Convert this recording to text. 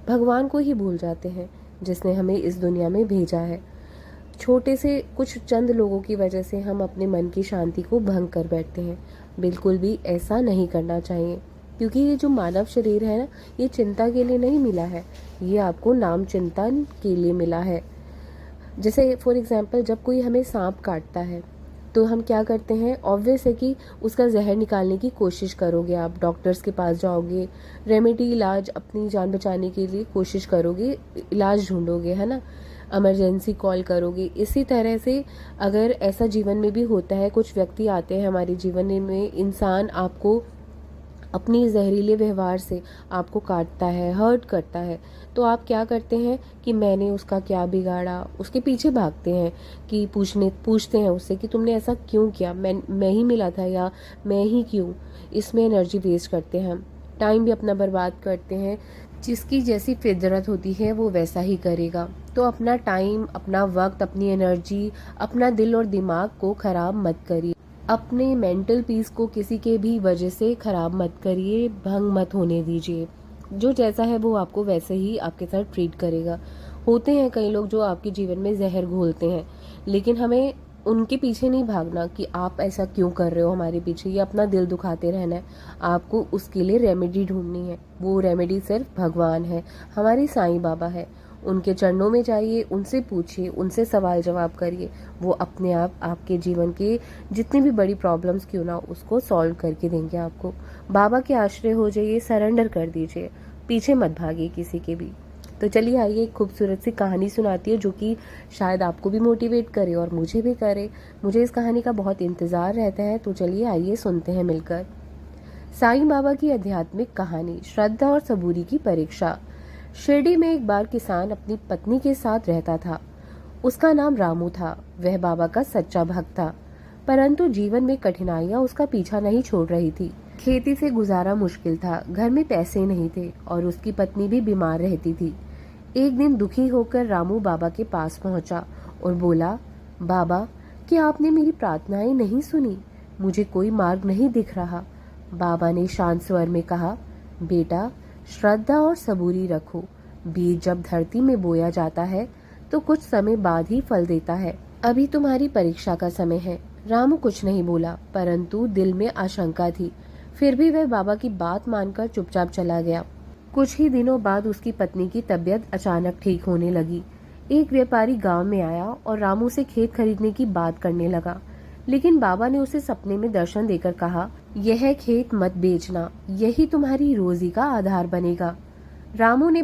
भगवान को ही भूल जाते हैं जिसने हमें इस दुनिया में भेजा है। छोटे से कुछ चंद लोगों की वजह से हम अपने मन की शांति को भंग कर बैठते हैं। बिल्कुल भी ऐसा नहीं करना चाहिए, क्योंकि ये जो मानव शरीर है ना, ये चिंता के लिए नहीं मिला है, ये आपको नाम चिंतन के लिए मिला है। जैसे फॉर एग्जांपल, जब कोई हमें सांप काटता है तो हम क्या करते हैं, ऑब्वियस है कि उसका जहर निकालने की कोशिश करोगे, आप डॉक्टर्स के पास जाओगे, रेमेडी इलाज अपनी जान बचाने के लिए कोशिश करोगे, इलाज ढूंढोगे, है ना, इमरजेंसी कॉल करोगे। इसी तरह से अगर ऐसा जीवन में भी होता है, कुछ व्यक्ति आते हैं हमारे जीवन में, इंसान आपको अपनी जहरीले व्यवहार से आपको काटता है, हर्ट करता है, तो आप क्या करते हैं कि मैंने उसका क्या बिगाड़ा, उसके पीछे भागते हैं कि पूछते हैं उससे कि तुमने ऐसा क्यों किया, मैं ही मिला था या मैं ही क्यों। इसमें एनर्जी वेस्ट करते हैं हम, टाइम भी अपना बर्बाद करते हैं। जिसकी जैसी फितरत होती है वो वैसा ही करेगा। तो अपना टाइम, अपना वक्त, अपनी एनर्जी, अपना दिल और दिमाग को खराब मत करिए। अपने मेंटल पीस को किसी के भी वजह से खराब मत करिए, भंग मत होने दीजिए। जो जैसा है वो आपको वैसे ही आपके साथ ट्रीट करेगा। होते हैं कई लोग जो आपके जीवन में जहर घोलते हैं, लेकिन हमें उनके पीछे नहीं भागना कि आप ऐसा क्यों कर रहे हो हमारे पीछे, ये अपना दिल दुखाते रहना है। आपको उसके लिए रेमेडी ढूंढनी है। वो रेमेडी सिर्फ भगवान है, हमारे साईं बाबा है। उनके चरणों में जाइए, उनसे पूछिए, उनसे सवाल जवाब करिए। वो अपने आप आपके जीवन के जितनी भी बड़ी प्रॉब्लम्स क्यों ना उसको सॉल्व करके देंगे आपको। बाबा के आश्रय हो जाइए, सरेंडर कर दीजिए, पीछे मत भागिए किसी के भी। तो चलिए आइए, एक खूबसूरत सी कहानी सुनाती है जो कि शायद आपको भी मोटिवेट करे और मुझे भी करे। मुझे इस कहानी का बहुत इंतज़ार रहता है, तो चलिए आइए सुनते हैं मिलकर। साईं बाबा की आध्यात्मिक कहानी, श्रद्धा और सबूरी की परीक्षा। शिरडी में एक बार किसान अपनी पत्नी के साथ रहता था। उसका नाम रामू था। वह बाबा का सच्चा भक्त था, परंतु जीवन में कठिनाइयां उसका पीछा नहीं छोड़ रही थी। खेती से गुजारा मुश्किल था, घर में पैसे नहीं थे और उसकी पत्नी भी बीमार रहती थी। एक दिन दुखी होकर रामू बाबा के पास पहुंचा और बोला, बाबा, क्या आपने मेरी प्रार्थनाएं नहीं सुनी? मुझे कोई मार्ग नहीं दिख रहा। बाबा ने शांत स्वर में कहा, बेटा, श्रद्धा और सबूरी रखो। बीज जब धरती में बोया जाता है तो कुछ समय बाद ही फल देता है। अभी तुम्हारी परीक्षा का समय है। रामू कुछ नहीं बोला, परंतु दिल में आशंका थी। फिर भी वह बाबा की बात मानकर चुपचाप चला गया। कुछ ही दिनों बाद उसकी पत्नी की तबीयत अचानक ठीक होने लगी। एक व्यापारी गांव में आया और रामू से खेत खरीदने की बात करने लगा, लेकिन बाबा ने उसे सपने में दर्शन देकर कहा, यह खेत मत बेचना, यही तुम्हारी रोजी का आधार बनेगा। रामू ने